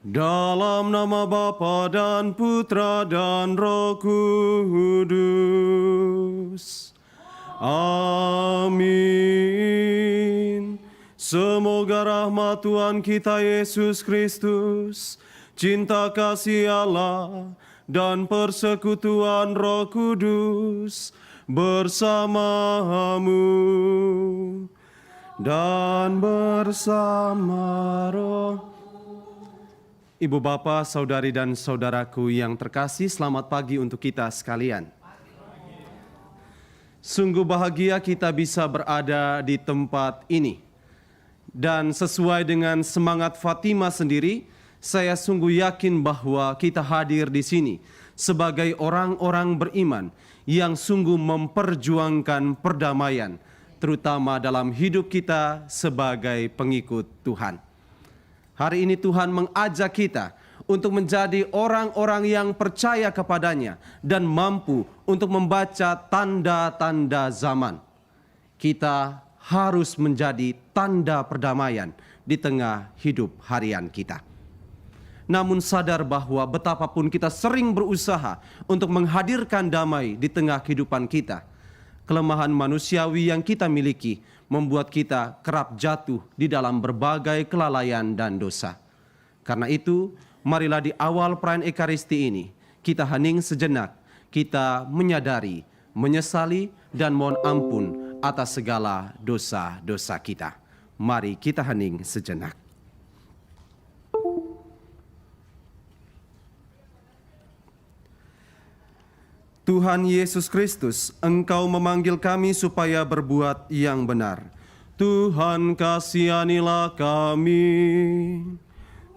Dalam nama Bapa dan Putra dan Roh Kudus. Amin. Semoga rahmat Tuhan kita Yesus Kristus, cinta kasih Allah, dan persekutuan Roh Kudus bersamamu dan bersama roh. Ibu bapa, saudari dan saudaraku yang terkasih, selamat pagi untuk kita sekalian. Sungguh bahagia kita bisa berada di tempat ini. Dan sesuai dengan semangat Fatima sendiri, saya sungguh yakin bahwa kita hadir di sini sebagai orang-orang beriman yang sungguh memperjuangkan perdamaian, terutama dalam hidup kita sebagai pengikut Tuhan. Hari ini Tuhan mengajak kita untuk menjadi orang-orang yang percaya kepadanya dan mampu untuk membaca tanda-tanda zaman. Kita harus menjadi tanda perdamaian di tengah hidup harian kita. Namun sadar bahwa betapapun kita sering berusaha untuk menghadirkan damai di tengah kehidupan kita, kelemahan manusiawi yang kita miliki membuat kita kerap jatuh di dalam berbagai kelalaian dan dosa. Karena itu, marilah di awal perayaan Ekaristi ini, kita hening sejenak, kita menyadari, menyesali, dan mohon ampun atas segala dosa-dosa kita. Mari kita hening sejenak. Tuhan Yesus Kristus, Engkau memanggil kami supaya berbuat yang benar. Tuhan kasihanilah kami.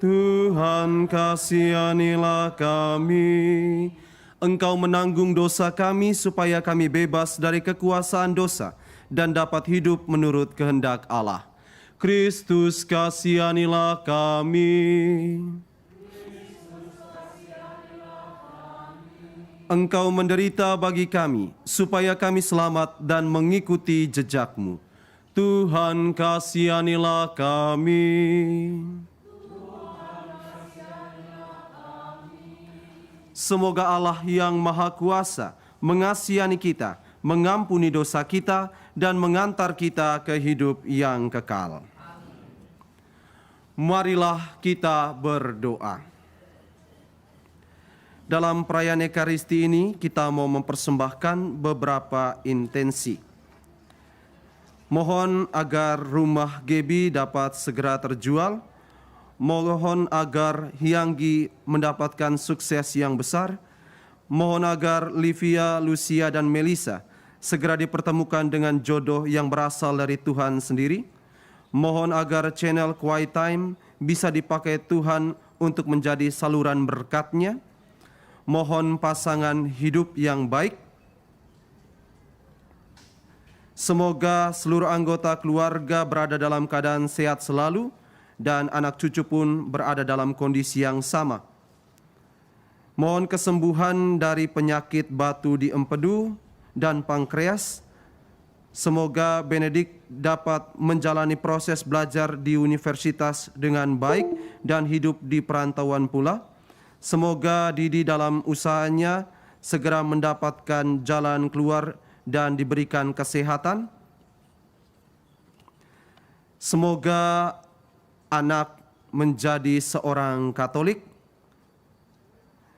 Tuhan kasihanilah kami. Engkau menanggung dosa kami supaya kami bebas dari kekuasaan dosa dan dapat hidup menurut kehendak Allah. Kristus kasihanilah kami. Engkau menderita bagi kami, supaya kami selamat dan mengikuti jejak-Mu. Tuhan kasihanilah kami. Semoga Allah yang Maha Kuasa mengasihani kita, mengampuni dosa kita, dan mengantar kita ke hidup yang kekal. Marilah kita berdoa. Dalam perayaan Ekaristi ini, kita mau mempersembahkan beberapa intensi. Mohon agar rumah Gebi dapat segera terjual. Mohon agar Hyanggi mendapatkan sukses yang besar. Mohon agar Livia, Lucia, dan Melissa segera dipertemukan dengan jodoh yang berasal dari Tuhan sendiri. Mohon agar channel Quiet Time bisa dipakai Tuhan untuk menjadi saluran berkat-Nya. Mohon pasangan hidup yang baik. Semoga seluruh anggota keluarga berada dalam keadaan sehat selalu dan anak cucu pun berada dalam kondisi yang sama. Mohon kesembuhan dari penyakit batu di empedu dan pankreas. Semoga Benedict dapat menjalani proses belajar di universitas dengan baik dan hidup di perantauan pula. Semoga Didi dalam usahanya segera mendapatkan jalan keluar dan diberikan kesehatan. Semoga anak menjadi seorang Katolik.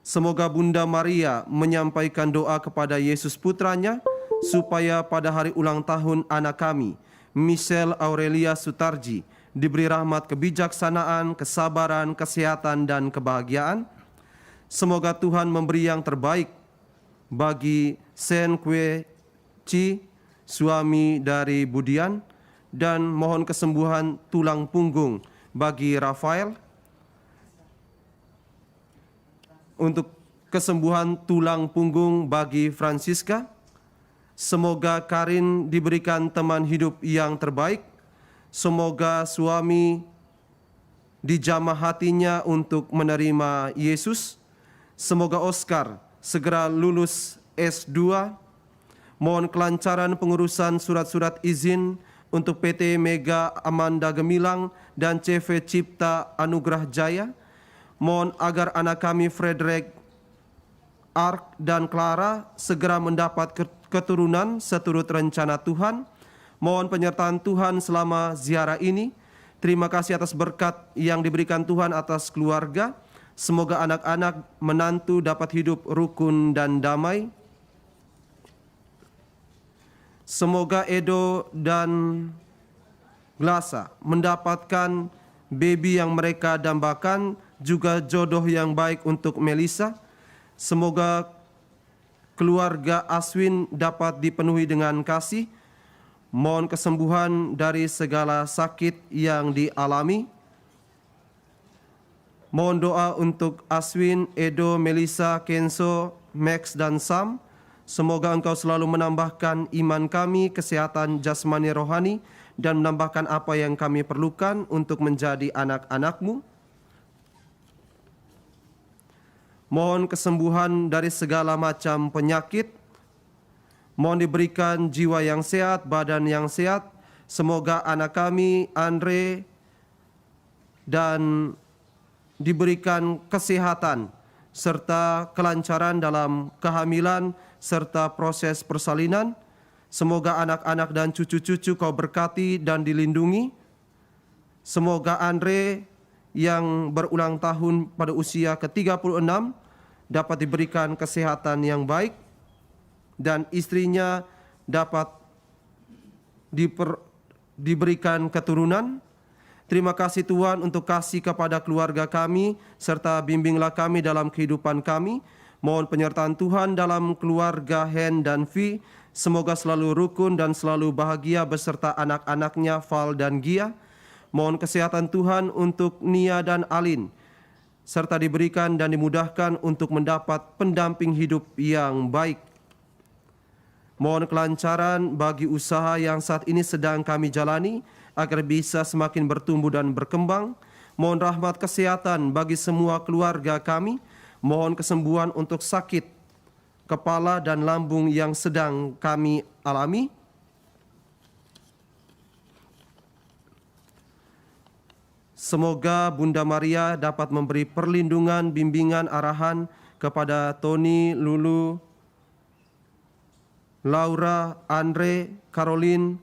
Semoga Bunda Maria menyampaikan doa kepada Yesus Putranya, supaya pada hari ulang tahun anak kami, Michelle Aurelia Sutarji, diberi rahmat kebijaksanaan, kesabaran, kesehatan, dan kebahagiaan. Semoga Tuhan memberi yang terbaik bagi Sen Kwe Chi, suami dari Budian, dan mohon kesembuhan tulang punggung bagi Rafael. Untuk kesembuhan tulang punggung bagi Francisca. Semoga Karin diberikan teman hidup yang terbaik. Semoga suami dijamah hatinya untuk menerima Yesus. Semoga Oscar segera lulus S2. Mohon kelancaran pengurusan surat-surat izin untuk PT Mega Amanda Gemilang dan CV Cipta Anugrah Jaya. Mohon agar anak kami Frederick, Ark, dan Clara segera mendapat keturunan seturut rencana Tuhan. Mohon penyertaan Tuhan selama ziarah ini. Terima kasih atas berkat yang diberikan Tuhan atas keluarga. Semoga anak-anak menantu dapat hidup rukun dan damai. Semoga Edo dan Glasa mendapatkan baby yang mereka dambakan, juga jodoh yang baik untuk Melissa. Semoga keluarga Aswin dapat dipenuhi dengan kasih. Mohon kesembuhan dari segala sakit yang dialami. Mohon doa untuk Aswin, Edo, Melissa, Kenzo, Max, dan Sam. Semoga Engkau selalu menambahkan iman kami, kesehatan jasmani rohani, dan menambahkan apa yang kami perlukan untuk menjadi anak-anak-Mu. Mohon kesembuhan dari segala macam penyakit. Mohon diberikan jiwa yang sehat, badan yang sehat. Semoga anak kami, Andre, dan diberikan kesehatan serta kelancaran dalam kehamilan serta proses persalinan. Semoga anak-anak dan cucu-cucu Kau berkati dan dilindungi. Semoga Andre yang berulang tahun pada usia ke-36 dapat diberikan kesehatan yang baik dan istrinya dapat diberikan keturunan. Terima kasih Tuhan untuk kasih kepada keluarga kami, serta bimbinglah kami dalam kehidupan kami. Mohon penyertaan Tuhan dalam keluarga Hen dan Vi. Semoga selalu rukun dan selalu bahagia beserta anak-anaknya Val dan Gia. Mohon kesehatan Tuhan untuk Nia dan Alin, serta diberikan dan dimudahkan untuk mendapat pendamping hidup yang baik. Mohon kelancaran bagi usaha yang saat ini sedang kami jalani, agar bisa semakin bertumbuh dan berkembang. Mohon rahmat kesehatan bagi semua keluarga kami. Mohon kesembuhan untuk sakit kepala dan lambung yang sedang kami alami. Semoga Bunda Maria dapat memberi perlindungan, bimbingan, arahan kepada Tony, Lulu, Laura, Andre, Caroline,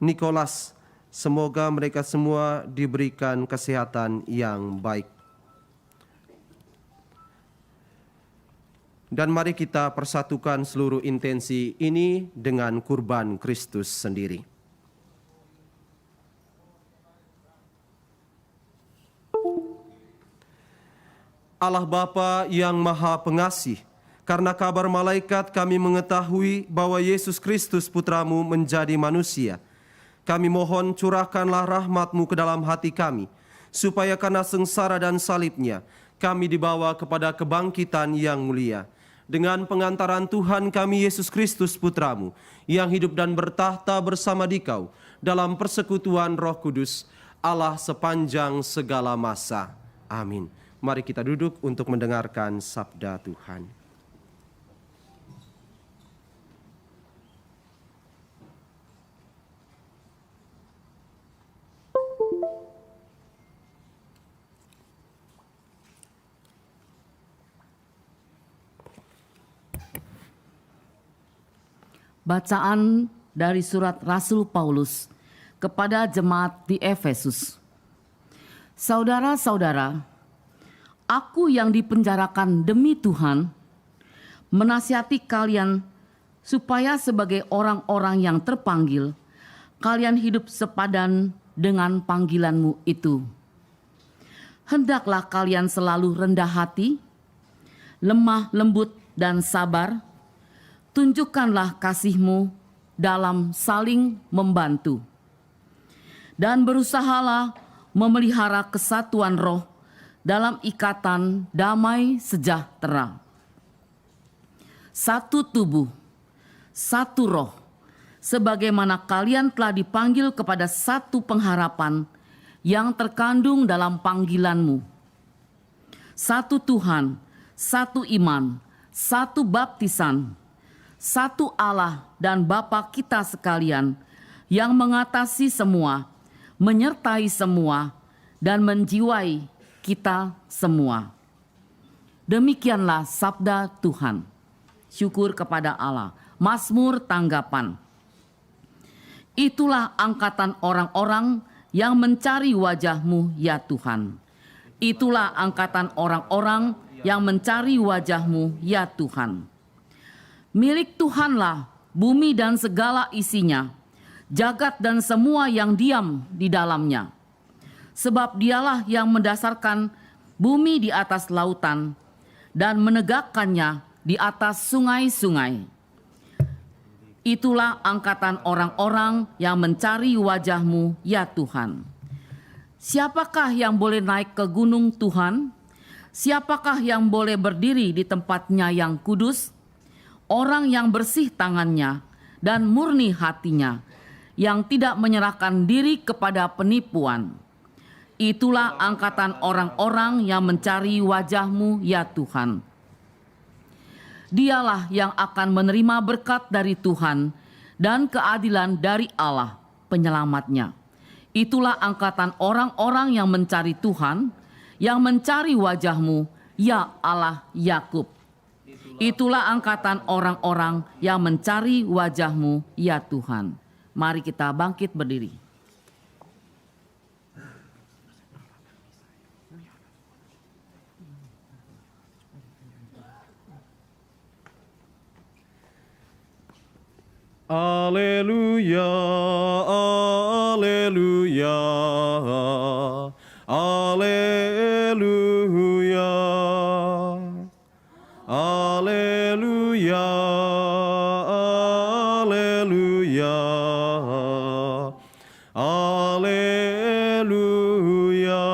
Nicholas. Semoga mereka semua diberikan kesehatan yang baik. Dan mari kita persatukan seluruh intensi ini dengan kurban Kristus sendiri. Allah Bapa yang Maha Pengasih, karena kabar malaikat kami mengetahui bahwa Yesus Kristus Putramu menjadi manusia. Kami mohon curahkanlah rahmat-Mu ke dalam hati kami, supaya karena sengsara dan salibnya, kami dibawa kepada kebangkitan yang mulia. Dengan pengantaran Tuhan kami Yesus Kristus Putramu, yang hidup dan bertahta bersama Dikau, dalam persekutuan Roh Kudus, Allah sepanjang segala masa. Amin. Mari kita duduk untuk mendengarkan sabda Tuhan. Bacaan dari surat Rasul Paulus kepada jemaat di Efesus. Saudara-saudara, aku yang dipenjarakan demi Tuhan, menasihati kalian supaya sebagai orang-orang yang terpanggil, kalian hidup sepadan dengan panggilanmu itu. Hendaklah kalian selalu rendah hati, lemah lembut dan sabar. Tunjukkanlah kasih-Mu dalam saling membantu. Dan berusahalah memelihara kesatuan roh dalam ikatan damai sejahtera. Satu tubuh, satu roh, sebagaimana kalian telah dipanggil kepada satu pengharapan yang terkandung dalam panggilan-Mu. Satu Tuhan, satu iman, satu baptisan, satu Allah dan Bapa kita sekalian, yang mengatasi semua, menyertai semua, dan menjiwai kita semua. Demikianlah sabda Tuhan. Syukur kepada Allah. Mazmur tanggapan. Itulah angkatan orang-orang yang mencari wajah-Mu ya Tuhan. Itulah angkatan orang-orang yang mencari wajah-Mu ya Tuhan. Milik Tuhanlah bumi dan segala isinya, jagat dan semua yang diam di dalamnya. Sebab Dialah yang mendasarkan bumi di atas lautan dan menegakkannya di atas sungai-sungai. Itulah angkatan orang-orang yang mencari wajah-Mu ya Tuhan. Siapakah yang boleh naik ke gunung Tuhan? Siapakah yang boleh berdiri di tempatnya yang kudus? Orang yang bersih tangannya dan murni hatinya, yang tidak menyerahkan diri kepada penipuan. Itulah angkatan orang-orang yang mencari wajah-Mu ya Tuhan. Dialah yang akan menerima berkat dari Tuhan dan keadilan dari Allah penyelamatnya. Itulah angkatan orang-orang yang mencari Tuhan, yang mencari wajah-Mu ya Allah Yakub. Itulah angkatan orang-orang yang mencari wajah-Mu ya Tuhan. Mari kita bangkit berdiri. Alleluia, alleluia, alleluia, alleluia, alleluia, alleluia.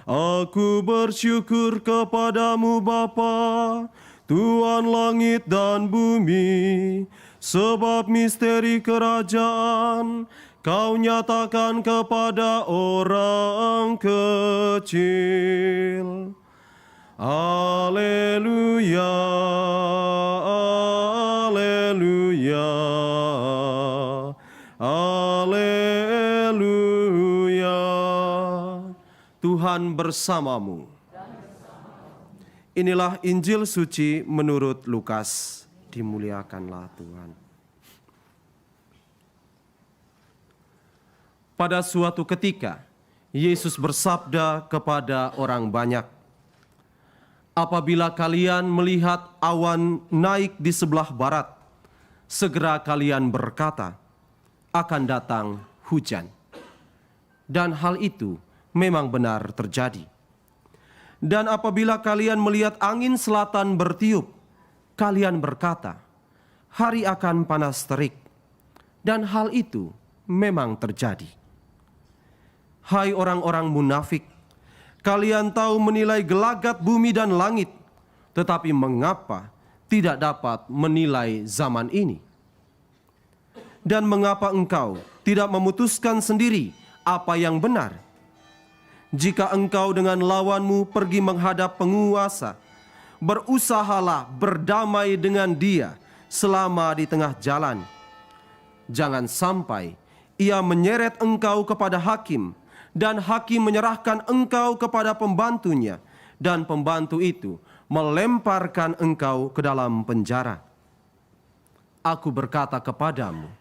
Aku bersyukur kepadamu Bapa, Tuhan langit dan bumi, sebab misteri kerajaan Kau nyatakan kepada orang kecil. Alleluia, alleluia, alleluia. Tuhan bersamamu. Inilah Injil suci menurut Lukas. Dimuliakanlah Tuhan. Pada suatu ketika, Yesus bersabda kepada orang banyak, "Apabila kalian melihat awan naik di sebelah barat, segera kalian berkata, akan datang hujan." Dan hal itu memang benar terjadi. Dan apabila kalian melihat angin selatan bertiup, kalian berkata, hari akan panas terik. Dan hal itu memang terjadi. Hai orang-orang munafik, kalian tahu menilai gelagat bumi dan langit, tetapi mengapa tidak dapat menilai zaman ini? Dan mengapa engkau tidak memutuskan sendiri apa yang benar? Jika engkau dengan lawanmu pergi menghadap penguasa, berusahalah berdamai dengan dia selama di tengah jalan. Jangan sampai ia menyeret engkau kepada hakim, dan hakim menyerahkan engkau kepada pembantunya, dan pembantu itu melemparkan engkau ke dalam penjara. Aku berkata kepadamu,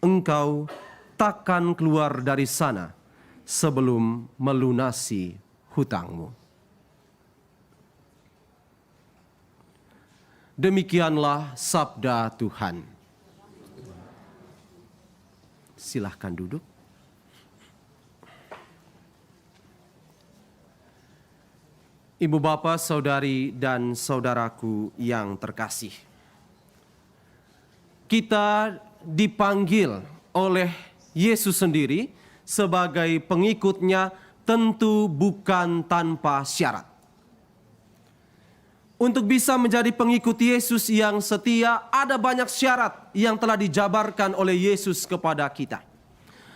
engkau takkan keluar dari sana sebelum melunasi hutangmu. Demikianlah sabda Tuhan. Silahkan duduk. Ibu bapa, saudari dan saudaraku yang terkasih. Kita dipanggil oleh Yesus sendiri sebagai pengikutnya, tentu bukan tanpa syarat. Untuk bisa menjadi pengikut Yesus yang setia, ada banyak syarat yang telah dijabarkan oleh Yesus kepada kita.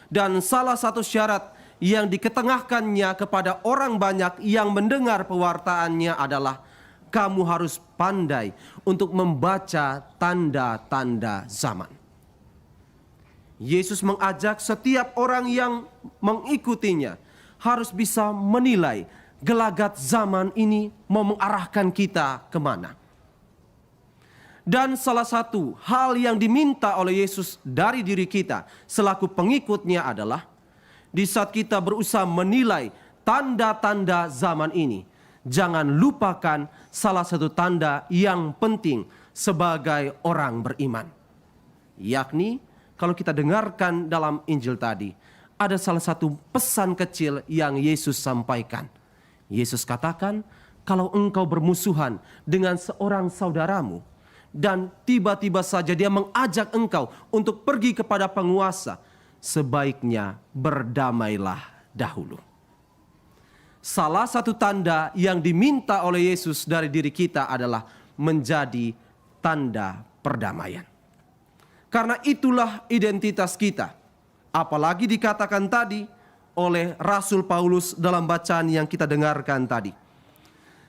Dan salah satu syarat yang diketengahkannya kepada orang banyak yang mendengar pewartaannya adalah, kamu harus pandai untuk membaca tanda-tanda zaman. Yesus mengajak setiap orang yang mengikutinya harus bisa menilai gelagat zaman ini mau mengarahkan kita kemana. Dan salah satu hal yang diminta oleh Yesus dari diri kita selaku pengikutnya adalah di saat kita berusaha menilai tanda-tanda zaman ini, jangan lupakan salah satu tanda yang penting sebagai orang beriman. Yakni kalau kita dengarkan dalam Injil tadi, ada salah satu pesan kecil yang Yesus sampaikan. Yesus katakan, kalau engkau bermusuhan dengan seorang saudaramu, dan tiba-tiba saja dia mengajak engkau untuk pergi kepada penguasa, sebaiknya berdamailah dahulu. Salah satu tanda yang diminta oleh Yesus dari diri kita adalah menjadi tanda perdamaian. Karena itulah identitas kita. Apalagi dikatakan tadi oleh Rasul Paulus dalam bacaan yang kita dengarkan tadi.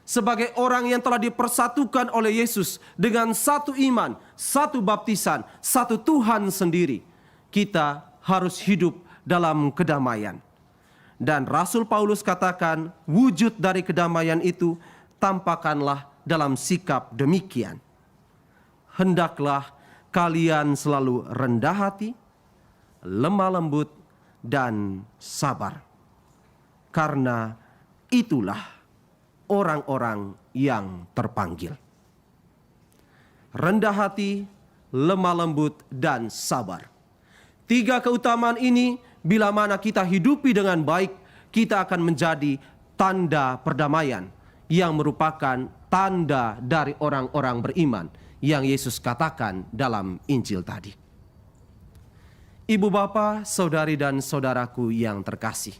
Sebagai orang yang telah dipersatukan oleh Yesus dengan satu iman, satu baptisan, satu Tuhan sendiri, kita harus hidup dalam kedamaian. Dan Rasul Paulus katakan, wujud dari kedamaian itu tampakkanlah dalam sikap demikian. Hendaklah kalian selalu rendah hati, lemah lembut, dan sabar. Karena itulah orang-orang yang terpanggil. Rendah hati, lemah lembut, dan sabar. 3 keutamaan ini bila mana kita hidupi dengan baik, kita akan menjadi tanda perdamaian yang merupakan tanda dari orang-orang beriman yang Yesus katakan dalam Injil tadi. Ibu bapa, saudari dan saudaraku yang terkasih,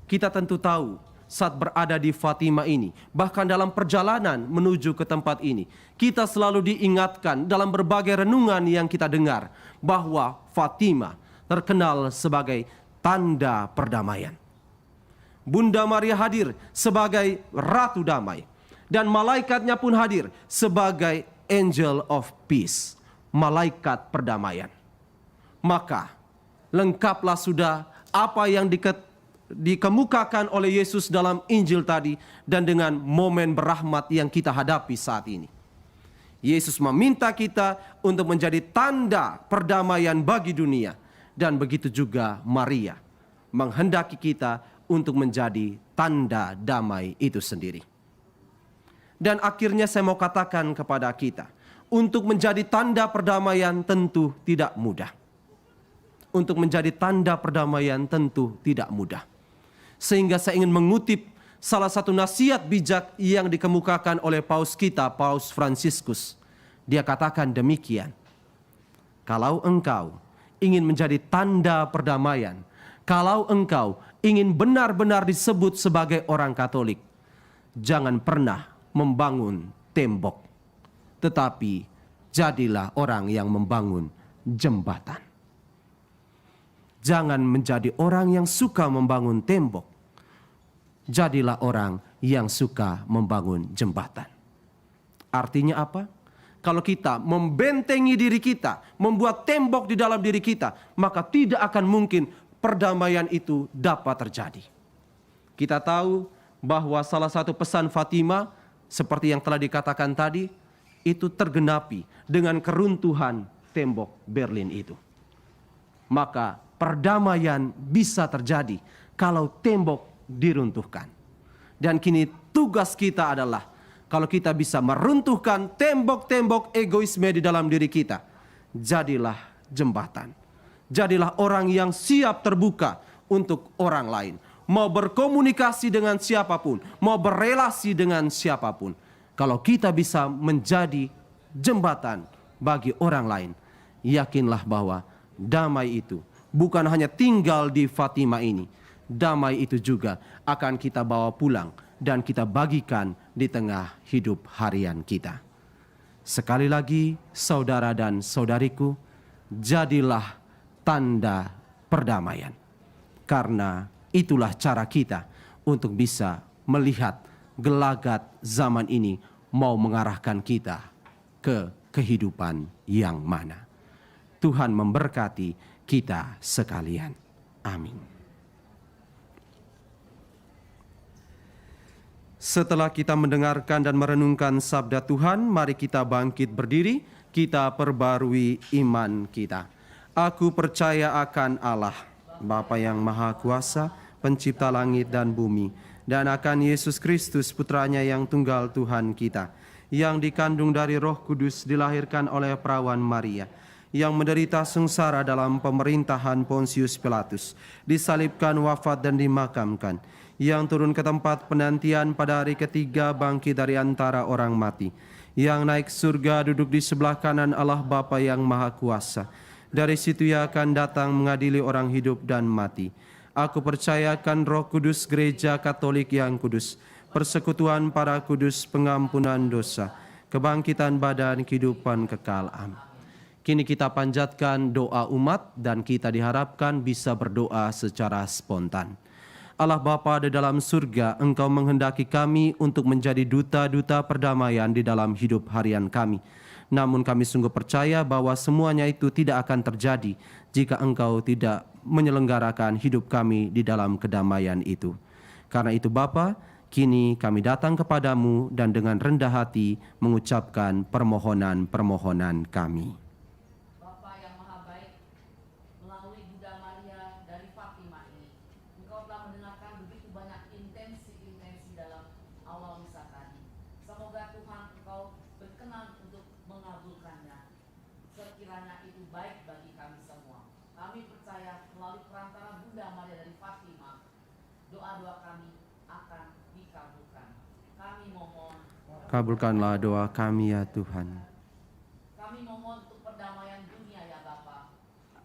kita tentu tahu saat berada di Fatima ini, bahkan dalam perjalanan menuju ke tempat ini, kita selalu diingatkan dalam berbagai renungan yang kita dengar bahwa Fatima terkenal sebagai tanda perdamaian. Bunda Maria hadir sebagai Ratu Damai, dan malaikatnya pun hadir sebagai Angel of Peace, malaikat perdamaian. Maka lengkaplah sudah apa yang dikemukakan oleh Yesus dalam Injil tadi dan dengan momen berahmat yang kita hadapi saat ini. Yesus meminta kita untuk menjadi tanda perdamaian bagi dunia, dan begitu juga Maria menghendaki kita untuk menjadi tanda damai itu sendiri. Dan akhirnya saya mau katakan kepada kita, untuk menjadi tanda perdamaian tentu tidak mudah. Untuk menjadi tanda perdamaian tentu tidak mudah. Sehingga saya ingin mengutip salah satu nasihat bijak yang dikemukakan oleh Paus kita, Paus Fransiskus. Dia katakan demikian, kalau engkau ingin menjadi tanda perdamaian, kalau engkau ingin benar-benar disebut sebagai orang Katolik, jangan pernah membangun tembok, tetapi jadilah orang yang membangun jembatan. Jangan menjadi orang yang suka membangun tembok. Jadilah orang yang suka membangun jembatan. Artinya apa? Kalau kita membentengi diri kita, membuat tembok di dalam diri kita, maka tidak akan mungkin perdamaian itu dapat terjadi. Kita tahu bahwa salah satu pesan Fatima, seperti yang telah dikatakan tadi, itu tergenapi dengan keruntuhan tembok Berlin itu. Maka perdamaian bisa terjadi kalau tembok diruntuhkan. Dan kini tugas kita adalah, kalau kita bisa meruntuhkan tembok-tembok egoisme di dalam diri kita, jadilah jembatan. Jadilah orang yang siap terbuka untuk orang lain. Mau berkomunikasi dengan siapapun, mau berelasi dengan siapapun. Kalau kita bisa menjadi jembatan bagi orang lain, yakinlah bahwa damai itu bukan hanya tinggal di Fatima ini. Damai itu juga akan kita bawa pulang dan kita bagikan di tengah hidup harian kita. Sekali lagi, saudara dan saudariku, jadilah tanda perdamaian. Karena itulah cara kita untuk bisa melihat gelagat zaman ini mau mengarahkan kita ke kehidupan yang mana. Tuhan memberkati kita sekalian. Amin. Setelah kita mendengarkan dan merenungkan sabda Tuhan, mari kita bangkit berdiri, kita perbarui iman kita. Aku percaya akan Allah, Bapa yang Maha Kuasa, pencipta langit dan bumi, dan akan Yesus Kristus, putranya yang tunggal Tuhan kita, yang dikandung dari Roh Kudus, dilahirkan oleh perawan Maria, yang menderita sengsara dalam pemerintahan Pontius Pilatus, disalibkan, wafat dan dimakamkan, yang turun ke tempat penantian pada hari ketiga, bangkit dari antara orang mati, yang naik surga, duduk di sebelah kanan Allah Bapa yang Maha Kuasa. Dari situ Ia akan datang mengadili orang hidup dan mati. Aku percayakan Roh Kudus, Gereja Katolik yang kudus, persekutuan para kudus, pengampunan dosa, kebangkitan badan, kehidupan kekal. Amin. Kini kita panjatkan doa umat dan kita diharapkan bisa berdoa secara spontan. Allah Bapa di dalam surga, Engkau menghendaki kami untuk menjadi duta-duta perdamaian di dalam hidup harian kami. Namun kami sungguh percaya bahwa semuanya itu tidak akan terjadi jika Engkau tidak menyelenggarakan hidup kami di dalam kedamaian itu. Karena itu Bapa, kini kami datang kepadamu dan dengan rendah hati mengucapkan permohonan-permohonan kami. Kabulkanlah doa kami ya Tuhan. Kami mohon untuk perdamaian dunia ya Bapa.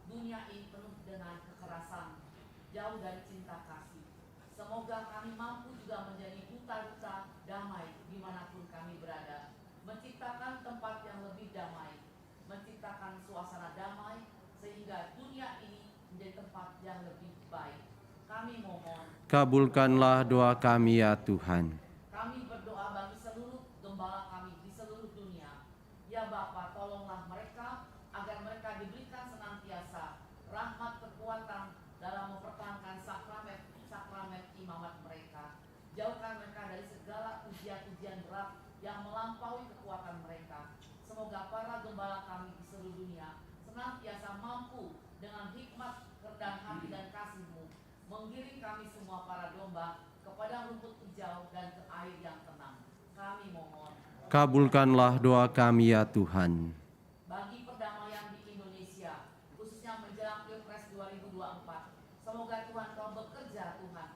Dunia ini penuh dengan kekerasan, jauh dari cinta kasih. Semoga kami mampu juga menjadi duta-duta damai dimanapun kami berada. Menciptakan tempat yang lebih damai, menciptakan suasana damai, sehingga dunia ini menjadi tempat yang lebih baik. Kami mohon. Kabulkanlah doa kami ya Tuhan. Kami berdoa bagi seluruh gembala kami di seluruh dunia. Ya Bapa, tolonglah mereka agar mereka diberikan senantiasa rahmat kekuatan dalam mempertahankan sakramen imamat mereka. Jauhkan mereka dari segala ujian-ujian berat yang melampaui kekuatan mereka. Semoga para gembala kami di seluruh dunia senantiasa mampu dengan hikmat, kerendahan hati dan kasih-Mu menggiring kami semua para domba ke padang rumput hijau dan ke air yang tenang. Kami mohon. Kabulkanlah doa kami ya Tuhan. Bagi perdamaian di Indonesia, khususnya menjelang Pilpres 2024, semoga Tuhan Kau bekerja Tuhan,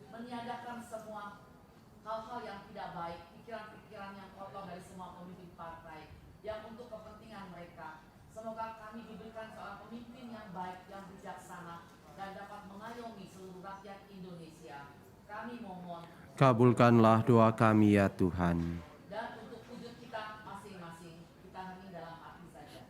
meniadakan semua hal-hal yang tidak baik, pikiran-pikiran yang kotor dari semua pemimpin partai, yang untuk kepentingan mereka. Semoga kami diberikan seorang pemimpin yang baik, yang bijaksana, dan dapat mengayomi seluruh rakyat Indonesia. Kami mohon. Kabulkanlah doa kami ya Tuhan. Dan untuk wujud kita masing-masing, kita hening dalam hati saja.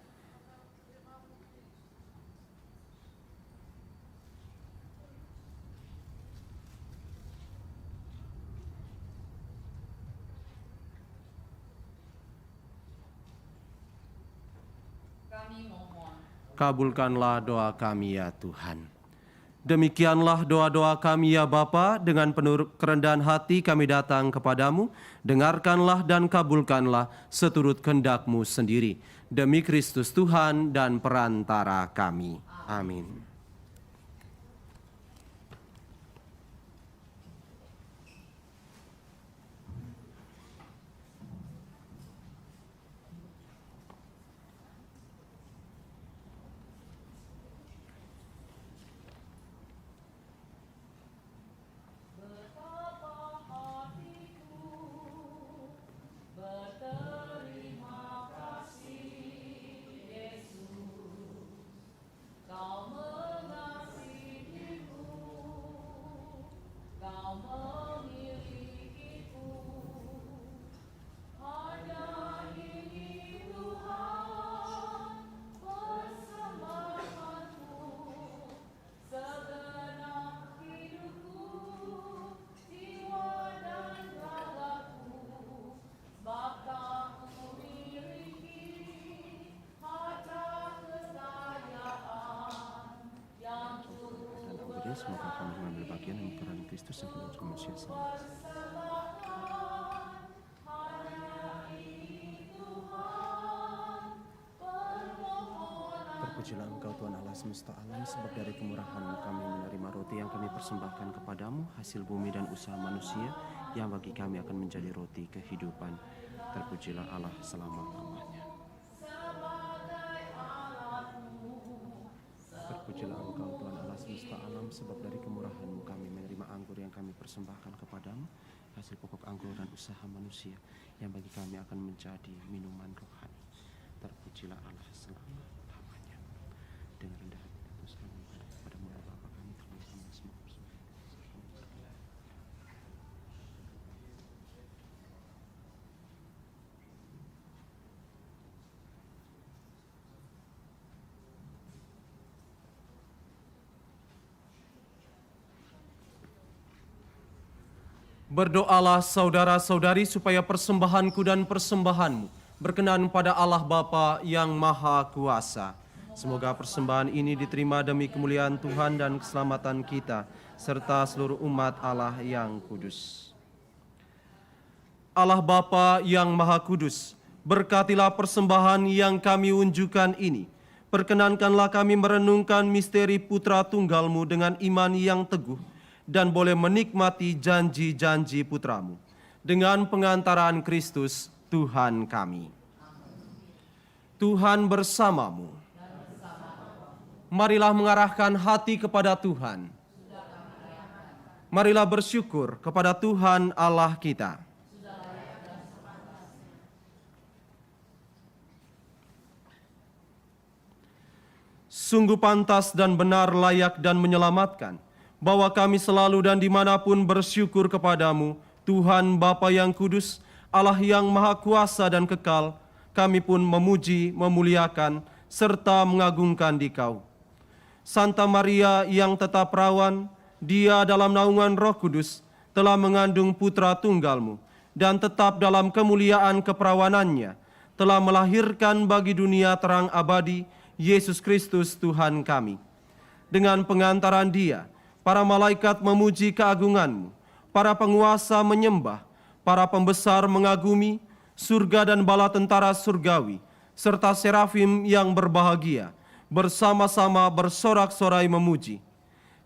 Kami mohon. Kabulkanlah doa kami ya Tuhan. Demikianlah doa-doa kami ya Bapa, dengan penuh kerendahan hati kami datang kepadamu, dengarkanlah dan kabulkanlah seturut kehendak-Mu sendiri. Demi Kristus Tuhan dan perantara kami. Amin. Semoga kami mengambil bagian dalam peran Kristus yang kudus manusia sama. Terpujilah Engkau Tuhan Allah semesta alam, sebab dari kemurahan-Mu kami menerima roti yang kami persembahkan kepadamu, hasil bumi dan usaha manusia, yang bagi kami akan menjadi roti kehidupan. Terpujilah Allah selama-lamanya. Terpujilah Engkau Tuhan Allah semesta alam, sebab dari kemurahan-Mu kami menerima anggur yang kami persembahkan kepadamu, hasil pokok anggur dan usaha manusia, yang bagi kami akan menjadi minuman rohani. Terpujilah Allah selama-lamanya. Dengan rendah hati dan tulus kami menghadap kepadamu ya Bapa kami, terlebih kami semua persembahan. Berdoalah saudara-saudari supaya persembahanku dan persembahanmu berkenan pada Allah Bapa yang Maha Kuasa. Semoga persembahan ini diterima demi kemuliaan Tuhan dan keselamatan kita, serta seluruh umat Allah yang kudus. Allah Bapa yang Maha Kudus, berkatilah persembahan yang kami unjukkan ini. Perkenankanlah kami merenungkan misteri Putra Tunggal-Mu dengan iman yang teguh, dan boleh menikmati janji-janji Putra-Mu. Dengan pengantaraan Kristus, Tuhan kami. Tuhan bersamamu. Marilah mengarahkan hati kepada Tuhan. Marilah bersyukur kepada Tuhan Allah kita. Sungguh pantas dan benar, layak dan menyelamatkan, bahwa kami selalu dan dimanapun bersyukur kepadamu, Tuhan Bapa yang kudus, Allah yang maha kuasa dan kekal. Kami pun memuji, memuliakan, serta mengagungkan Dikau. Santa Maria yang tetap perawan, dia dalam naungan Roh Kudus telah mengandung Putra Tunggal-Mu, dan tetap dalam kemuliaan keperawanannya telah melahirkan bagi dunia terang abadi, Yesus Kristus Tuhan kami. Dengan pengantaran Dia, para malaikat memuji keagungan-Mu, para penguasa menyembah, para pembesar mengagumi, surga dan bala tentara surgawi, serta serafim yang berbahagia, bersama-sama bersorak-sorai memuji.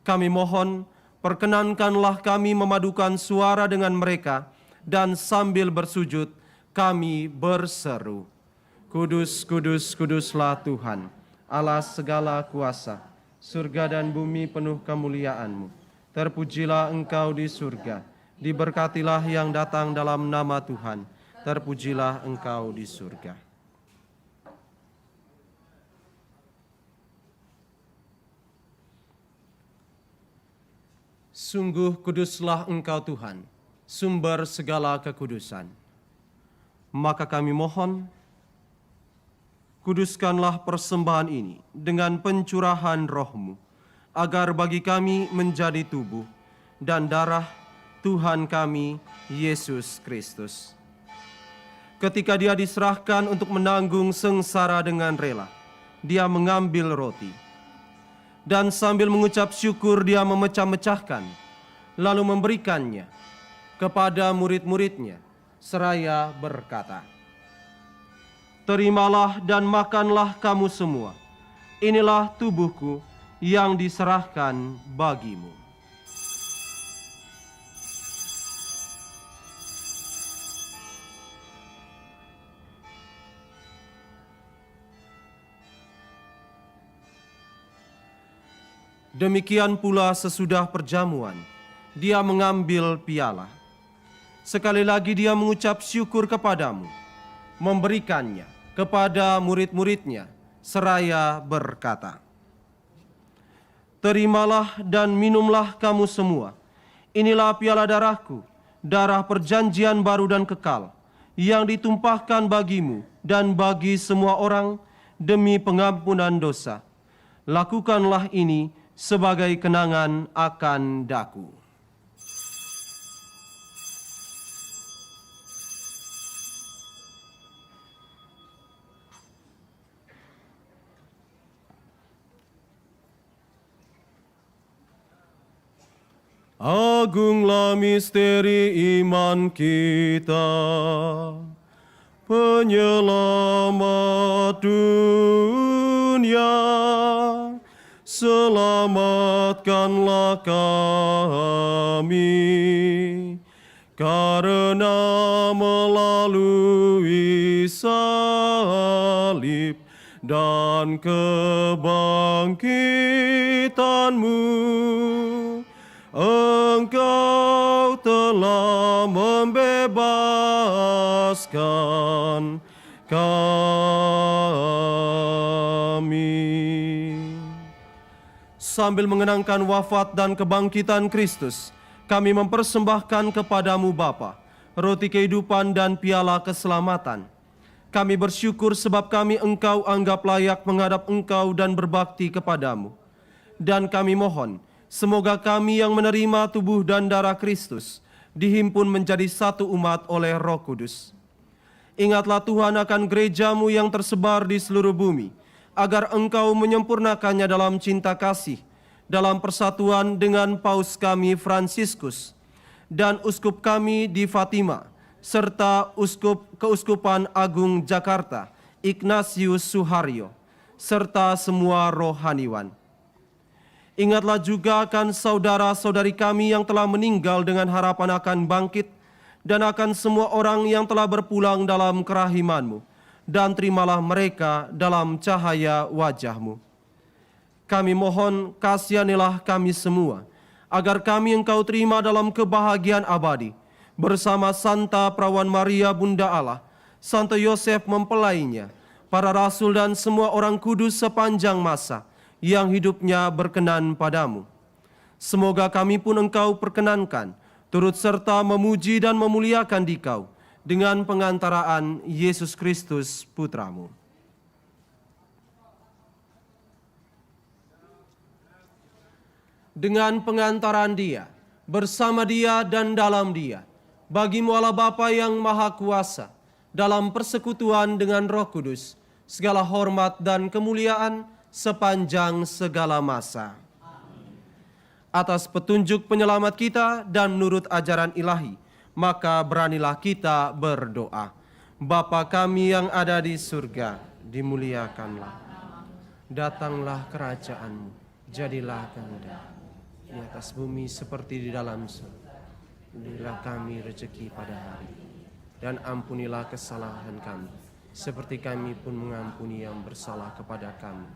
Kami mohon, perkenankanlah kami memadukan suara dengan mereka, dan sambil bersujud, kami berseru, Kudus, kudus, kuduslah Tuhan, Allah segala kuasa. Surga dan bumi penuh kemuliaan-Mu. Terpujilah Engkau di surga, diberkatilah yang datang dalam nama Tuhan. Terpujilah Engkau di surga. Sungguh kuduslah Engkau Tuhan, sumber segala kekudusan. Maka kami mohon, kuduskanlah persembahan ini dengan pencurahan Roh-Mu, agar bagi kami menjadi tubuh dan darah Tuhan kami, Yesus Kristus. Ketika Dia diserahkan untuk menanggung sengsara dengan rela, Dia mengambil roti, dan sambil mengucap syukur Dia memecah-mecahkan, lalu memberikannya kepada murid-murid-Nya, seraya berkata, Terimalah dan makanlah kamu semua. Inilah tubuhku yang diserahkan bagimu. Demikian pula sesudah perjamuan, Dia mengambil piala. Sekali lagi Dia mengucap syukur kepadamu, memberikannya kepada murid-murid-Nya, seraya berkata, Terimalah dan minumlah kamu semua. Inilah piala darahku, darah perjanjian baru dan kekal, yang ditumpahkan bagimu dan bagi semua orang demi pengampunan dosa. Lakukanlah ini sebagai kenangan akan daku. Agunglah misteri iman kita, penyelamat dunia. dunia, selamatkanlah kami, karena melalui salib dan kebangkitan-Mu, Engkau telah membebaskan kami. Sambil mengenangkan wafat dan kebangkitan Kristus, kami mempersembahkan kepadamu Bapa, roti kehidupan dan piala keselamatan. Kami bersyukur sebab kami Engkau anggap layak menghadap Engkau dan berbakti kepadamu. Dan kami mohon, semoga kami yang menerima tubuh dan darah Kristus dihimpun menjadi satu umat oleh Roh Kudus. Ingatlah Tuhan akan gereja-Mu yang tersebar di seluruh bumi, agar Engkau menyempurnakannya dalam cinta kasih, dalam persatuan dengan Paus kami Fransiskus dan Uskup kami di Fatima, serta Keuskupan Agung Jakarta, Ignatius Suharyo, serta semua rohaniwan. Ingatlah juga akan saudara-saudari kami yang telah meninggal dengan harapan akan bangkit, dan akan semua orang yang telah berpulang dalam kerahiman-Mu, dan terimalah mereka dalam cahaya wajah-Mu. Kami mohon, kasihanilah kami semua, agar kami Engkau terima dalam kebahagiaan abadi, bersama Santa Perawan Maria Bunda Allah, Santo Yosef mempelainya, para rasul dan semua orang kudus sepanjang masa, yang hidupnya berkenan padamu. Semoga kami pun Engkau perkenankan, turut serta memuji dan memuliakan Dikau, dengan pengantaraan Yesus Kristus Putra-Mu. Dengan pengantaran Dia, bersama Dia dan dalam Dia, bagi-Mu Allah Bapa yang Maha Kuasa, dalam persekutuan dengan Roh Kudus, segala hormat dan kemuliaan sepanjang segala masa. Atas petunjuk penyelamat kita dan menurut ajaran ilahi, maka beranilah kita berdoa. Bapa kami yang ada di surga, dimuliakanlah. Datanglah kerajaan-Mu, jadilah kehendak di atas bumi seperti di dalam surga. Berilah kami rezeki pada hari, dan ampunilah kesalahan kami, seperti kami pun mengampuni yang bersalah kepada kami.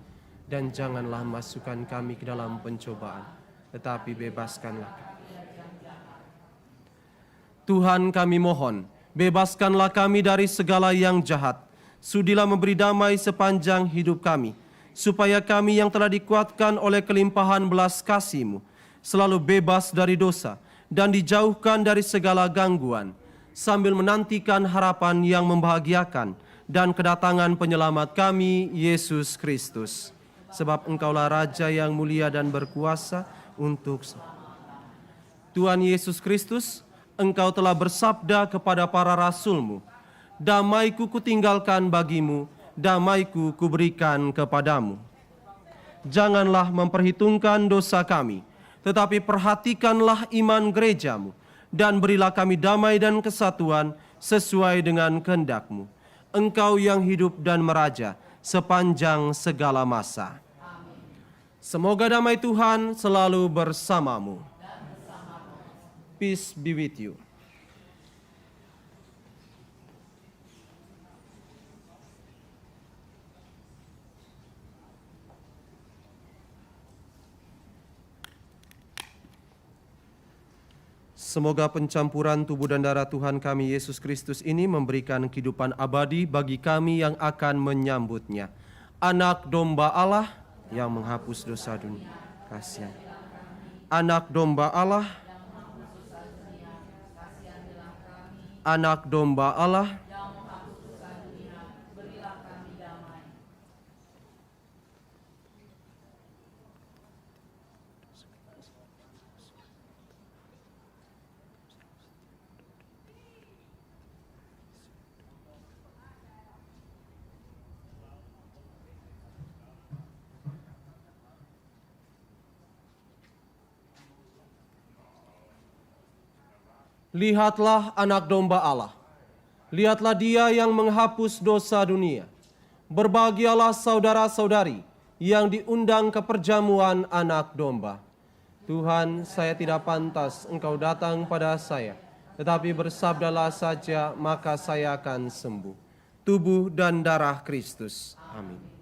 Dan janganlah masukkan kami ke dalam pencobaan, tetapi bebaskanlah kami. Tuhan kami mohon, bebaskanlah kami dari segala yang jahat. Sudilah memberi damai sepanjang hidup kami, supaya kami yang telah dikuatkan oleh kelimpahan belas kasih-Mu, selalu bebas dari dosa dan dijauhkan dari segala gangguan, sambil menantikan harapan yang membahagiakan dan kedatangan penyelamat kami, Yesus Kristus. Sebab Engkaulah Raja yang mulia dan berkuasa untuk Tuhan Yesus Kristus, Engkau telah bersabda kepada para rasul-Mu, damai-Ku kutinggalkan bagimu, damai-Ku kuberikan kepadamu. Janganlah memperhitungkan dosa kami, tetapi perhatikanlah iman gereja-Mu, dan berilah kami damai dan kesatuan sesuai dengan kehendak-Mu. Engkau yang hidup dan meraja sepanjang segala masa. Semoga damai Tuhan selalu bersamamu. Peace be with you. Semoga pencampuran tubuh dan darah Tuhan kami Yesus Kristus ini memberikan kehidupan abadi bagi kami yang akan menyambutnya. Anak domba Allah yang menghapus dosa dunia, kasihan. Anak domba Allah, anak domba Allah, lihatlah anak domba Allah. Lihatlah Dia yang menghapus dosa dunia. Berbahagialah saudara-saudari yang diundang ke perjamuan anak domba. Tuhan, saya tidak pantas Engkau datang pada saya, tetapi bersabdalah saja, maka saya akan sembuh. Tubuh dan darah Kristus. Amin.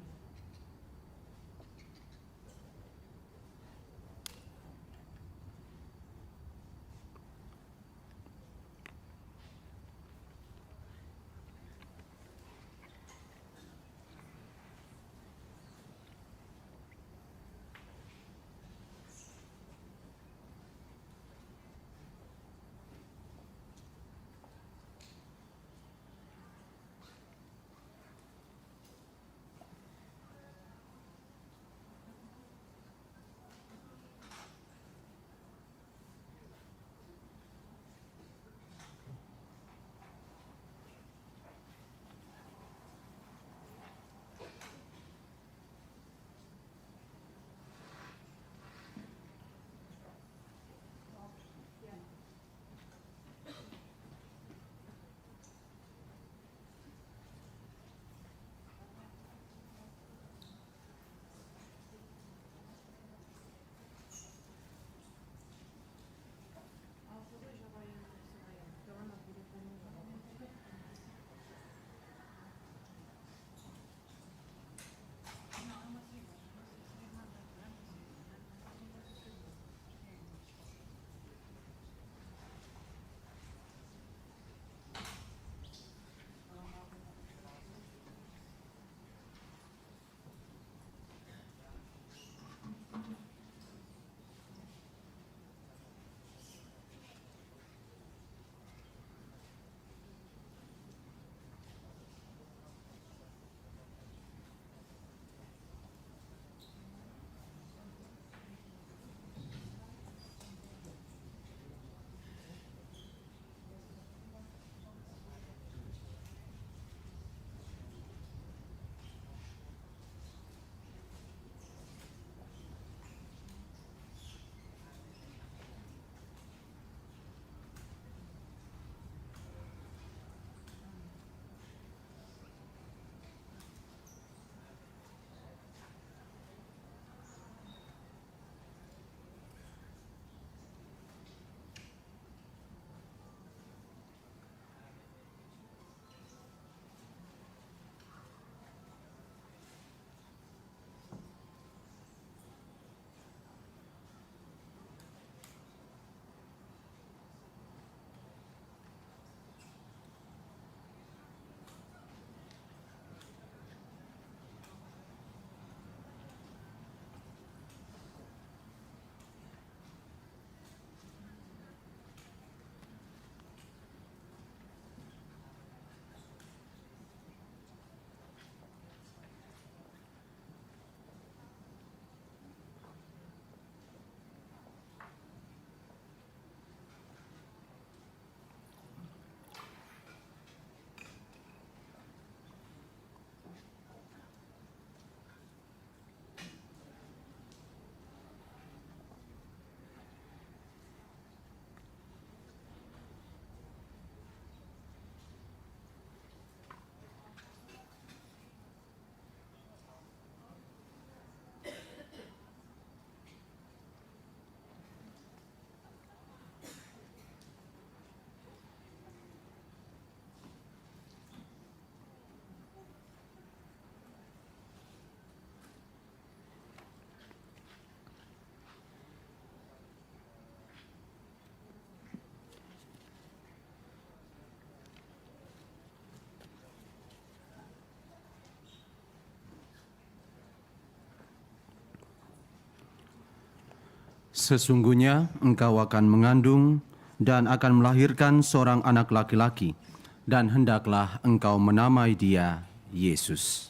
Sesungguhnya engkau akan mengandung dan akan melahirkan seorang anak laki-laki, dan hendaklah engkau menamai dia Yesus.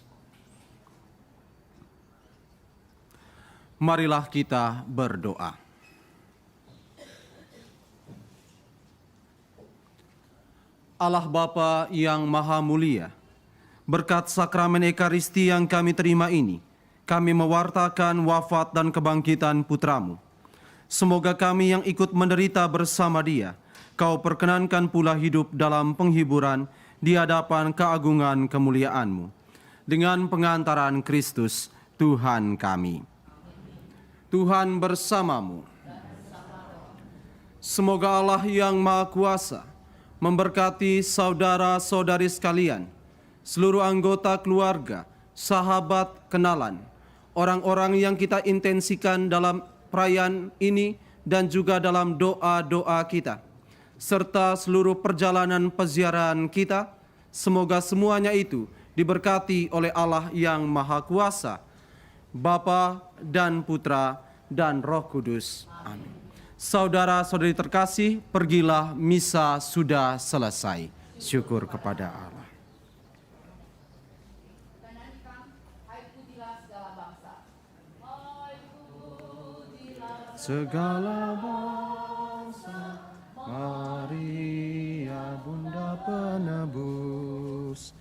Marilah kita berdoa. Allah Bapa yang Maha Mulia, berkat sakramen Ekaristi yang kami terima ini, kami mewartakan wafat dan kebangkitan Putra-Mu. Semoga kami yang ikut menderita bersama Dia, Kau perkenankan pula hidup dalam penghiburan di hadapan keagungan kemuliaan-Mu. Dengan pengantaran Kristus, Tuhan kami. Tuhan bersamamu. Semoga Allah yang Maha Kuasa memberkati saudara-saudari sekalian, seluruh anggota keluarga, sahabat, kenalan, orang-orang yang kita intensikan dalam perayaan ini dan juga dalam doa-doa kita, serta seluruh perjalanan peziarahan kita. Semoga semuanya itu diberkati oleh Allah yang Maha Kuasa, Bapa dan Putra dan Roh Kudus. Amin. Saudara-saudari terkasih, pergilah, misa sudah selesai. Syukur kepada Allah. Segala bangsa, Maria Bunda Penebus,